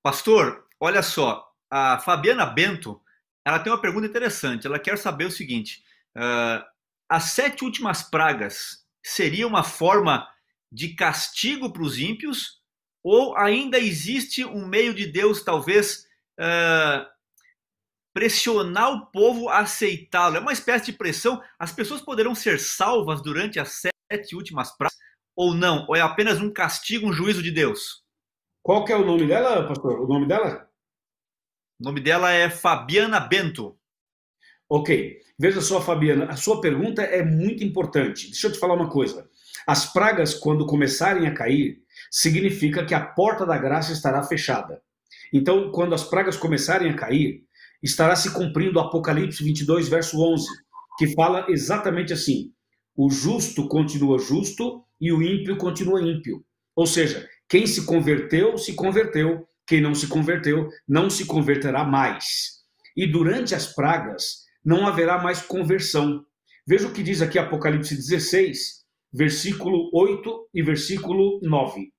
Pastor, olha só, a Fabiana Bento, ela tem uma pergunta interessante. Ela quer saber o seguinte: as sete últimas pragas seria uma forma de castigo para os ímpios, ou ainda existe um meio de Deus, talvez, pressionar o povo a aceitá-lo? É uma espécie de pressão. As pessoas poderão ser salvas durante as sete últimas pragas, ou não? Ou é apenas um castigo, um juízo de Deus? Qual que é o nome dela, pastor? O nome dela? O nome dela é Fabiana Bento. Ok. Veja só, Fabiana, a sua pergunta é muito importante. Deixa eu te falar uma coisa. As pragas, quando começarem a cair, significa que a porta da graça estará fechada. Então, quando as pragas começarem a cair, estará se cumprindo o Apocalipse 22, verso 11, que fala exatamente assim: o justo continua justo e o ímpio continua ímpio. Ou seja, quem se converteu, se converteu. Quem não se converteu, não se converterá mais. E durante as pragas, não haverá mais conversão. Veja o que diz aqui Apocalipse 16, versículo 8 e versículo 9.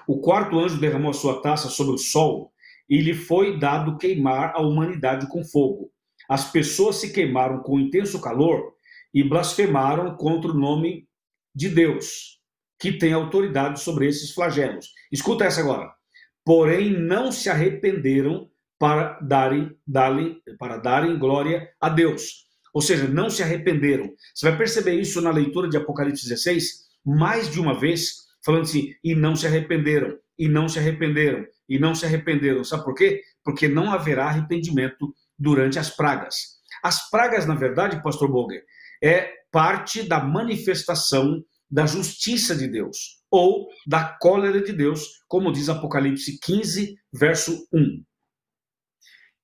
O quarto anjo derramou a sua taça sobre o sol e lhe foi dado queimar a humanidade com fogo. As pessoas se queimaram com intenso calor e blasfemaram contra o nome de Deus, que tem autoridade sobre esses flagelos. Escuta essa agora. Porém, não se arrependeram para darem glória a Deus. Ou seja, não se arrependeram. Você vai perceber isso na leitura de Apocalipse 16, mais de uma vez, falando assim: e não se arrependeram, e não se arrependeram, e não se arrependeram. Sabe por quê? Porque não haverá arrependimento durante as pragas. As pragas, na verdade, pastor Boger, é parte da manifestação da justiça de Deus, ou da cólera de Deus, como diz Apocalipse 15, verso 1.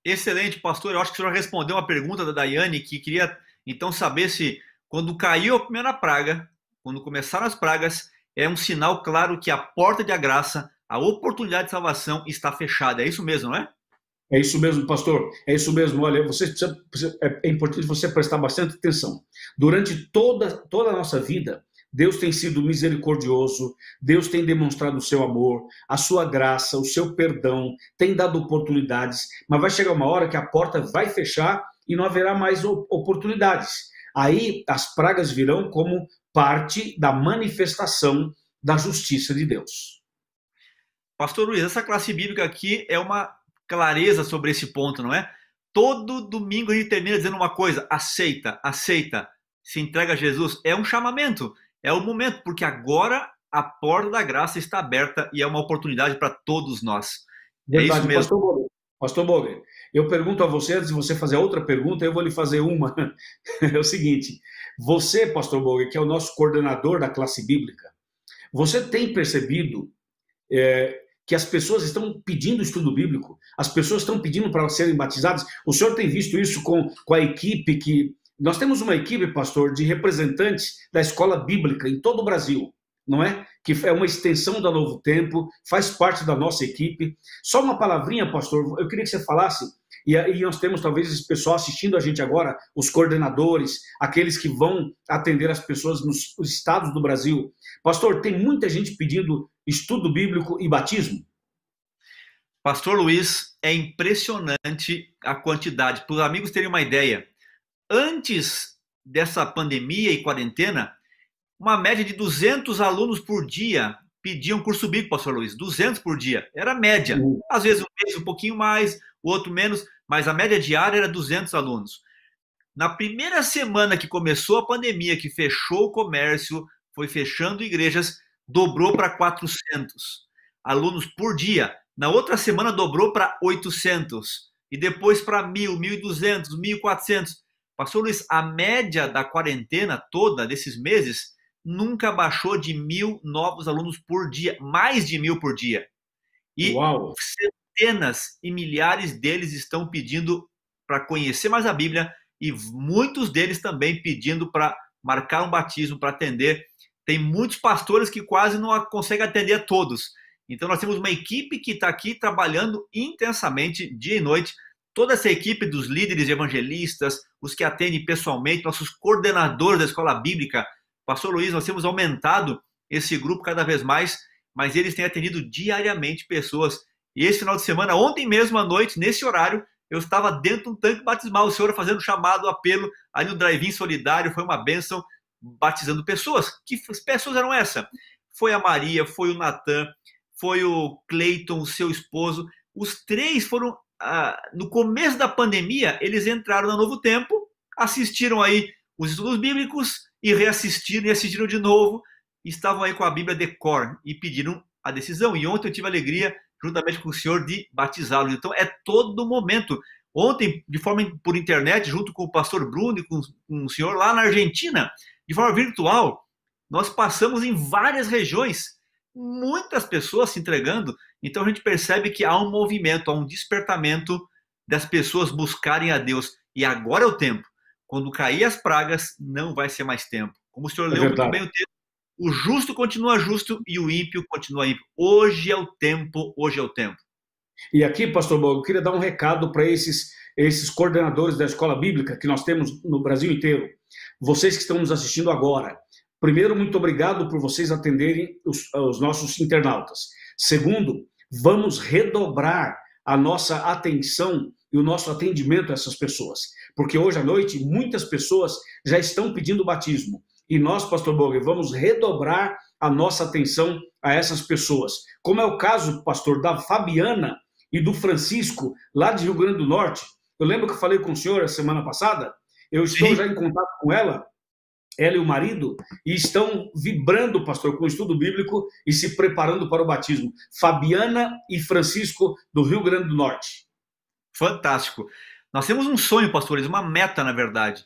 Excelente, pastor. Eu acho que o senhor respondeu uma pergunta da Daiane, que queria então saber se, quando caiu a primeira praga, quando começaram as pragas, é um sinal claro que a porta da graça, a oportunidade de salvação está fechada. É isso mesmo, não é? É isso mesmo, pastor. É isso mesmo. Olha, é importante você prestar bastante atenção. Durante toda a nossa vida, Deus tem sido misericordioso, Deus tem demonstrado o seu amor, a sua graça, o seu perdão, tem dado oportunidades, mas vai chegar uma hora que a porta vai fechar e não haverá mais oportunidades. Aí as pragas virão como parte da manifestação da justiça de Deus. Pastor Luiz, essa classe bíblica aqui é uma clareza sobre esse ponto, não é? Todo domingo a gente termina dizendo uma coisa: aceita, aceita, se entrega a Jesus. É um chamamento, é o momento, porque agora a porta da graça está aberta e é uma oportunidade para todos nós. É isso Verdade, mesmo. pastor Boger. Pastor Boger, eu pergunto a você, antes de você fazer outra pergunta, eu vou lhe fazer uma. É o seguinte: você, pastor Boger, que é o nosso coordenador da classe bíblica, você tem percebido que as pessoas estão pedindo estudo bíblico, as pessoas estão pedindo para serem batizadas? O senhor tem visto isso com a equipe que... Nós temos uma equipe, pastor, de representantes da escola bíblica em todo o Brasil, não é? Que é uma extensão da Novo Tempo, faz parte da nossa equipe. Só uma palavrinha, pastor, eu queria que você falasse, e aí nós temos talvez esse pessoal assistindo a gente agora, os coordenadores, aqueles que vão atender as pessoas nos estados do Brasil. Pastor, tem muita gente pedindo estudo bíblico e batismo? Pastor Luiz, é impressionante a quantidade. Para os amigos terem uma ideia, antes dessa pandemia e quarentena, uma média de 200 alunos por dia pediam curso bíblico, pastor Luiz. 200 por dia. Era a média. Às vezes um mês um pouquinho mais, o outro menos, mas a média diária era 200 alunos. Na primeira semana que começou a pandemia, que fechou o comércio, foi fechando igrejas, dobrou para 400 alunos por dia. Na outra semana dobrou para 800 e depois para 1.000, 1.200, 1.400. Pastor Luiz, a média da quarentena toda, desses meses, nunca baixou de 1.000 novos alunos por dia, mais de 1.000 por dia. E Uau! centenas e milhares deles estão pedindo para conhecer mais a Bíblia e muitos deles também pedindo para marcar um batismo, para atender. Tem muitos pastores que quase não conseguem atender a todos. Então nós temos uma equipe que está aqui trabalhando intensamente, dia e noite. Toda essa equipe dos líderes evangelistas, os que atendem pessoalmente, nossos coordenadores da escola bíblica. Pastor Luiz, nós temos aumentado esse grupo cada vez mais, mas eles têm atendido diariamente pessoas. E esse final de semana, ontem mesmo à noite, nesse horário, eu estava dentro de um tanque batismal, o senhor fazendo chamado, apelo, ali no drive-in solidário, foi uma bênção, batizando pessoas. Que pessoas eram essas? Foi a Maria, foi o Natan, foi o Cleiton, o seu esposo. Os três foram, no começo da pandemia, eles entraram no Novo Tempo, assistiram aí os estudos bíblicos e reassistiram e assistiram de novo. Estavam aí com a Bíblia de cor e pediram a decisão. E ontem eu tive a alegria, juntamente com o senhor, de batizá-los. Então é todo momento. Ontem, de forma por internet, junto com o pastor Bruno e com o senhor lá na Argentina, de forma virtual, nós passamos em várias regiões, muitas pessoas se entregando. Então a gente percebe que há um movimento, há um despertamento das pessoas buscarem a Deus. E agora é o tempo. Quando cair as pragas, não vai ser mais tempo. Como o senhor leu muito bem o texto, o justo continua justo e o ímpio continua ímpio. Hoje é o tempo, hoje é o tempo. E aqui, pastor Bogo, eu queria dar um recado para esses coordenadores da escola bíblica que nós temos no Brasil inteiro. Vocês que estão nos assistindo agora. Primeiro, muito obrigado por vocês atenderem os nossos internautas. Segundo, vamos redobrar a nossa atenção e o nosso atendimento a essas pessoas. Porque hoje à noite, muitas pessoas já estão pedindo batismo. E nós, pastor Boger, vamos redobrar a nossa atenção a essas pessoas. Como é o caso, pastor, da Fabiana e do Francisco, lá de Rio Grande do Norte. Eu lembro que eu falei com o senhor a semana passada, eu estou já em contato com ela e o marido, e estão vibrando, pastor, com o estudo bíblico e se preparando para o batismo. Fabiana e Francisco, do Rio Grande do Norte. Fantástico. Nós temos um sonho, pastores, uma meta, na verdade.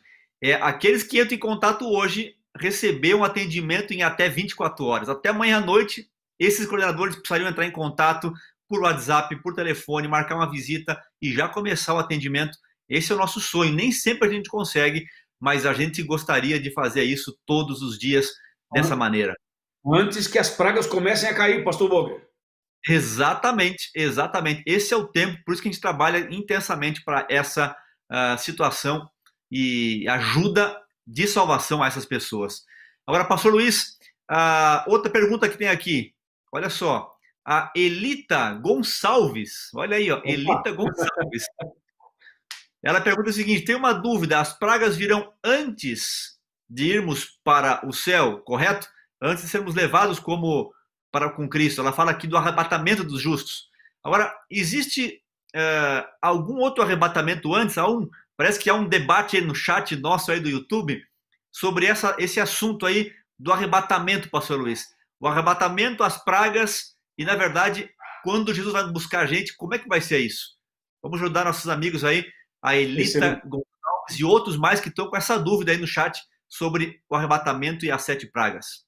Aqueles que entram em contato hoje receber um atendimento em até 24 horas. Até amanhã à noite, esses coordenadores precisariam entrar em contato por WhatsApp, por telefone, marcar uma visita e já começar o atendimento. Esse é o nosso sonho. Nem sempre a gente consegue, mas a gente gostaria de fazer isso todos os dias dessa maneira. Antes que as pragas comecem a cair, pastor Boger. Exatamente, exatamente. Esse é o tempo, por isso que a gente trabalha intensamente para essa situação e ajuda de salvação a essas pessoas. Agora, pastor Luiz, outra pergunta que tem aqui, olha só, a Elita Gonçalves, olha aí, ó, Elita Gonçalves. Ela pergunta o seguinte, tem uma dúvida, as pragas virão antes de irmos para o céu, correto? Antes de sermos levados com Cristo. Ela fala aqui do arrebatamento dos justos. Agora, existe algum outro arrebatamento antes? Parece que há um debate aí no chat nosso aí do YouTube sobre esse assunto aí do arrebatamento, pastor Luiz. O arrebatamento, as pragas e, na verdade, quando Jesus vai buscar a gente, como é que vai ser isso? Vamos ajudar nossos amigos aí, a Elita Gonçalves e outros mais que estão com essa dúvida aí no chat sobre o arrebatamento e as 7 pragas.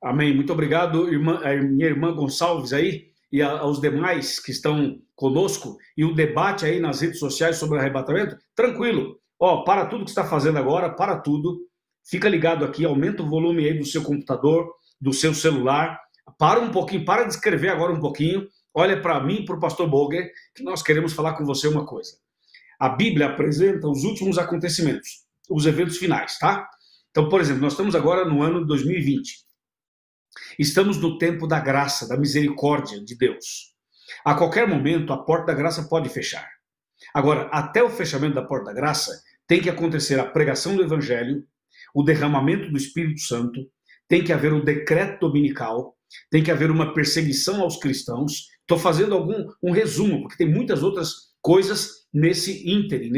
Amém. Muito obrigado, minha irmã Gonçalves aí e aos demais que estão conosco. E o debate aí nas redes sociais sobre o arrebatamento, tranquilo. Para tudo que está fazendo agora, para tudo. Fica ligado aqui, aumenta o volume aí do seu computador, do seu celular. Para um pouquinho, para de escrever agora um pouquinho. Olha para mim e para o pastor Boger, que nós queremos falar com você uma coisa. A Bíblia apresenta os últimos acontecimentos, os eventos finais, tá? Então, por exemplo, nós estamos agora no ano de 2020. Estamos no tempo da graça, da misericórdia de Deus. A qualquer momento, a porta da graça pode fechar. Agora, até o fechamento da porta da graça, tem que acontecer a pregação do Evangelho, o derramamento do Espírito Santo, tem que haver o decreto dominical, tem que haver uma perseguição aos cristãos. Estou fazendo um resumo, porque tem muitas outras coisas nesse ínterim,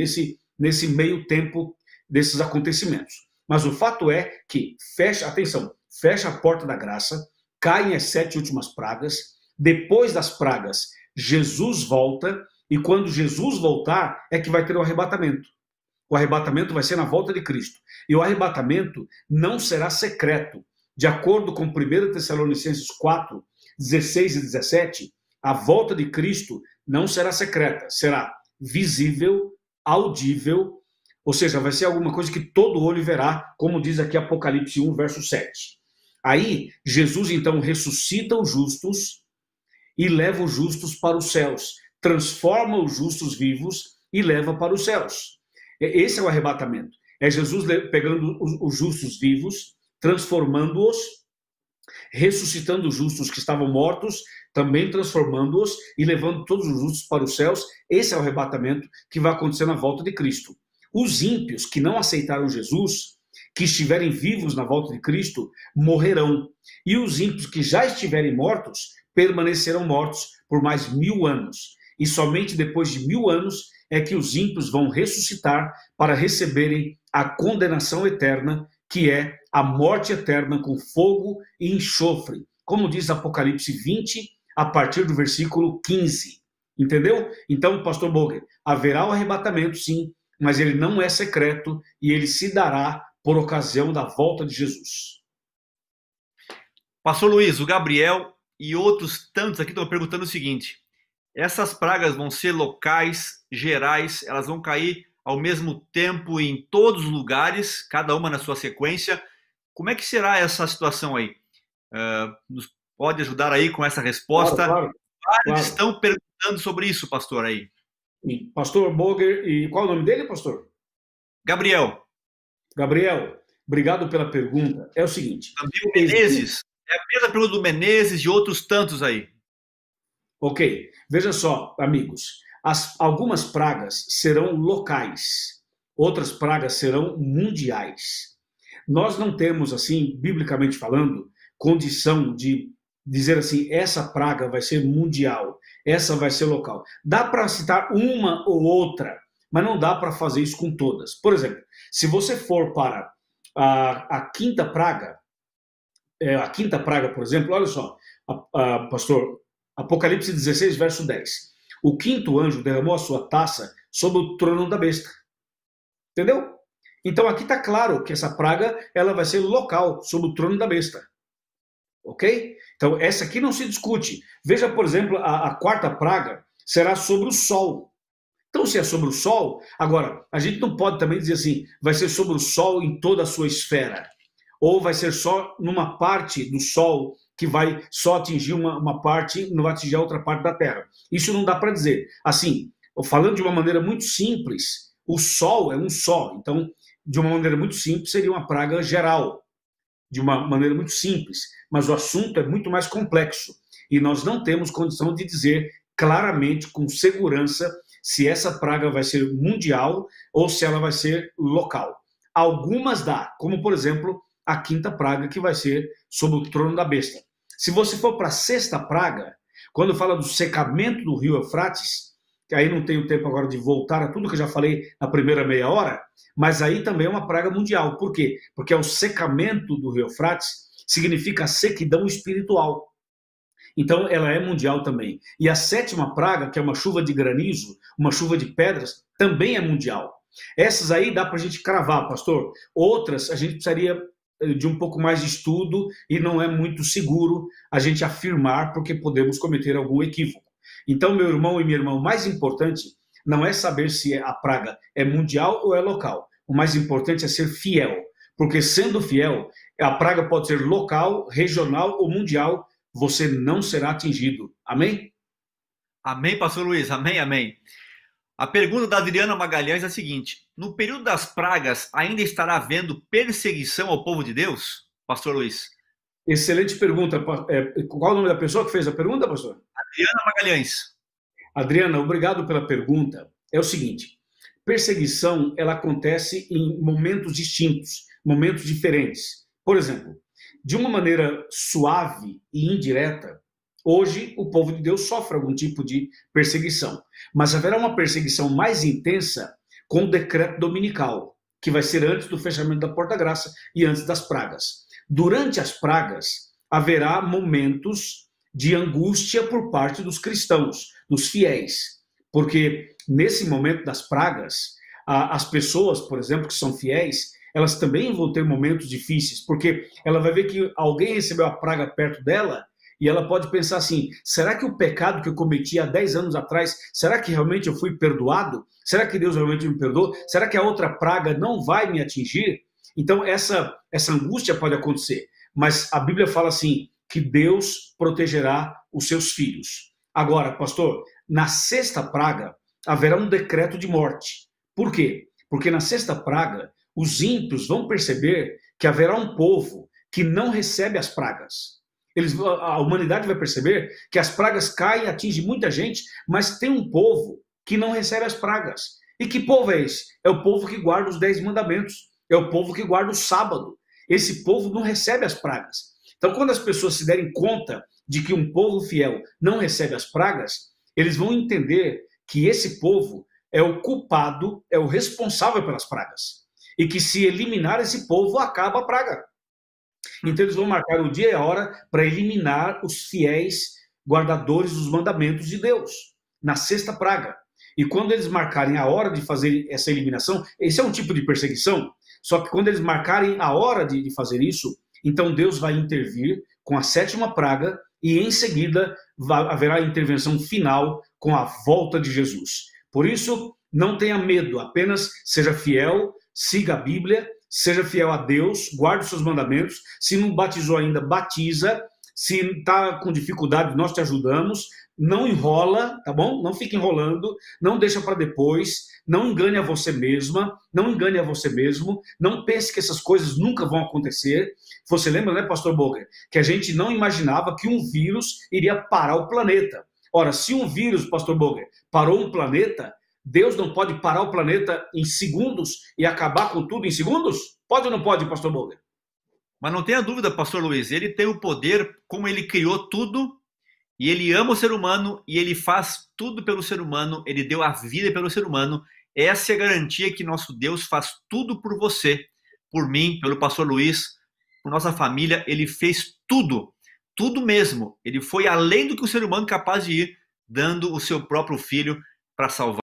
nesse meio tempo desses acontecimentos. Mas o fato é que fecha a porta da graça, caem as 7 últimas pragas, depois das pragas, Jesus volta, e quando Jesus voltar, é que vai ter o arrebatamento. O arrebatamento vai ser na volta de Cristo. E o arrebatamento não será secreto. De acordo com 1 Tessalonicenses 4, 16 e 17, a volta de Cristo não será secreta, será visível, audível, ou seja, vai ser alguma coisa que todo olho verá, como diz aqui Apocalipse 1, verso 7. Aí, Jesus então ressuscita os justos e leva os justos para os céus, transforma os justos vivos e leva para os céus. Esse é o arrebatamento. É Jesus pegando os justos vivos, transformando-os ressuscitando os justos que estavam mortos, também transformando-os e levando todos os justos para os céus. Esse é o arrebatamento que vai acontecer na volta de Cristo. Os ímpios que não aceitaram Jesus, que estiverem vivos na volta de Cristo, morrerão. E os ímpios que já estiverem mortos, permanecerão mortos por mais 1000 anos. E somente depois de 1000 anos é que os ímpios vão ressuscitar para receberem a condenação eterna, que é a morte eterna com fogo e enxofre, como diz Apocalipse 20, a partir do versículo 15. Entendeu? Então, pastor Boger, haverá o arrebatamento, sim, mas ele não é secreto e ele se dará por ocasião da volta de Jesus. Pastor Luiz, o Gabriel e outros tantos aqui estão perguntando o seguinte: essas pragas vão ser locais, gerais, elas vão cair ao mesmo tempo em todos os lugares, cada uma na sua sequência. Como é que será essa situação aí? Nos pode ajudar aí com essa resposta? Claro. Vários estão perguntando sobre isso, pastor, aí. Pastor Boger, e qual é o nome dele, pastor? Gabriel. Gabriel, obrigado pela pergunta. É o seguinte... Também o Menezes, é a mesma pergunta do Menezes e outros tantos aí. Ok, veja só, amigos, algumas pragas serão locais, outras pragas serão mundiais. Nós não temos, assim, biblicamente falando, condição de dizer assim, essa praga vai ser mundial, essa vai ser local. Dá para citar uma ou outra, mas não dá para fazer isso com todas. Por exemplo, se você for para a quinta praga, por exemplo, olha só, pastor, Apocalipse 16, verso 10. O quinto anjo derramou a sua taça sobre o trono da besta. Entendeu? Então aqui está claro que essa praga ela vai ser local, sobre o trono da besta. Ok? Então essa aqui não se discute. Veja, por exemplo, a quarta praga será sobre o sol. Então se é sobre o sol, agora, a gente não pode também dizer assim, vai ser sobre o sol em toda a sua esfera. Ou vai ser só numa parte do sol que vai só atingir uma parte, não vai atingir a outra parte da Terra. Isso não dá para dizer. Assim, falando de uma maneira muito simples, o Sol é um só. Então, de uma maneira muito simples, seria uma praga geral. De uma maneira muito simples. Mas o assunto é muito mais complexo. E nós não temos condição de dizer claramente, com segurança, se essa praga vai ser mundial ou se ela vai ser local. Algumas dá, como, por exemplo, a quinta praga, que vai ser sobre o trono da besta. Se você for para a sexta praga, quando fala do secamento do rio Eufrates, que aí não tenho tempo agora de voltar a tudo que eu já falei na primeira meia hora, mas aí também é uma praga mundial. Por quê? Porque é o secamento do rio Eufrates, significa sequidão espiritual. Então ela é mundial também. E a sétima praga, que é uma chuva de granizo, uma chuva de pedras, também é mundial. Essas aí dá para a gente cravar, pastor. Outras a gente precisaria de um pouco mais de estudo e não é muito seguro a gente afirmar, porque podemos cometer algum equívoco. Então, meu irmão e minha irmã, o mais importante não é saber se a praga é mundial ou é local. O mais importante é ser fiel, porque sendo fiel, a praga pode ser local, regional ou mundial, você não será atingido. Amém? Amém, pastor Luiz. Amém, amém. A pergunta da Adriana Magalhães é a seguinte: no período das pragas, ainda estará havendo perseguição ao povo de Deus? Pastor Luiz. Excelente pergunta. Qual é o nome da pessoa que fez a pergunta, pastor? Adriana Magalhães. Adriana, obrigado pela pergunta. É o seguinte, perseguição ela acontece em momentos distintos, momentos diferentes. Por exemplo, de uma maneira suave e indireta, hoje, o povo de Deus sofre algum tipo de perseguição, mas haverá uma perseguição mais intensa com o decreto dominical, que vai ser antes do fechamento da porta-graça e antes das pragas. Durante as pragas, haverá momentos de angústia por parte dos cristãos, dos fiéis, porque nesse momento das pragas, as pessoas, por exemplo, que são fiéis, elas também vão ter momentos difíceis, porque ela vai ver que alguém recebeu a praga perto dela, e ela pode pensar assim, será que o pecado que eu cometi há 10 anos atrás, será que realmente eu fui perdoado? Será que Deus realmente me perdoou? Será que a outra praga não vai me atingir? Então essa angústia pode acontecer, mas a Bíblia fala assim, que Deus protegerá os seus filhos. Agora, pastor, na sexta praga haverá um decreto de morte. Por quê? Porque na sexta praga os ímpios vão perceber que haverá um povo que não recebe as pragas. A humanidade vai perceber que as pragas caem e atingem muita gente, mas tem um povo que não recebe as pragas. E que povo é esse? É o povo que guarda os 10 mandamentos. É o povo que guarda o sábado. Esse povo não recebe as pragas. Então, quando as pessoas se derem conta de que um povo fiel não recebe as pragas, eles vão entender que esse povo é o culpado, é o responsável pelas pragas. E que se eliminar esse povo, acaba a praga. Então eles vão marcar o dia e a hora para eliminar os fiéis guardadores dos mandamentos de Deus, na sexta praga. E quando eles marcarem a hora de fazer essa eliminação, esse é um tipo de perseguição, só que quando eles marcarem a hora de fazer isso, então Deus vai intervir com a sétima praga e em seguida haverá a intervenção final com a volta de Jesus. Por isso, não tenha medo, apenas seja fiel, siga a Bíblia, seja fiel a Deus, guarde os seus mandamentos. Se não batizou ainda, batiza. Se está com dificuldade, nós te ajudamos. Não enrola, tá bom? Não fique enrolando, não deixa para depois, não engane a você mesma, não engane a você mesmo, não pense que essas coisas nunca vão acontecer. Você lembra, né, Pastor Boger, que a gente não imaginava que um vírus iria parar o planeta. Ora, se um vírus, Pastor Boger, parou um planeta, Deus não pode parar o planeta em segundos e acabar com tudo em segundos? Pode ou não pode, Pastor Boger? Mas não tenha dúvida, Pastor Luiz, ele tem o poder, como ele criou tudo, e ele ama o ser humano, e ele faz tudo pelo ser humano, ele deu a vida pelo ser humano. Essa é a garantia que nosso Deus faz tudo por você, por mim, pelo Pastor Luiz, por nossa família. Ele fez tudo, tudo mesmo. Ele foi além do que o ser humano é capaz de ir, dando o seu próprio filho para salvar.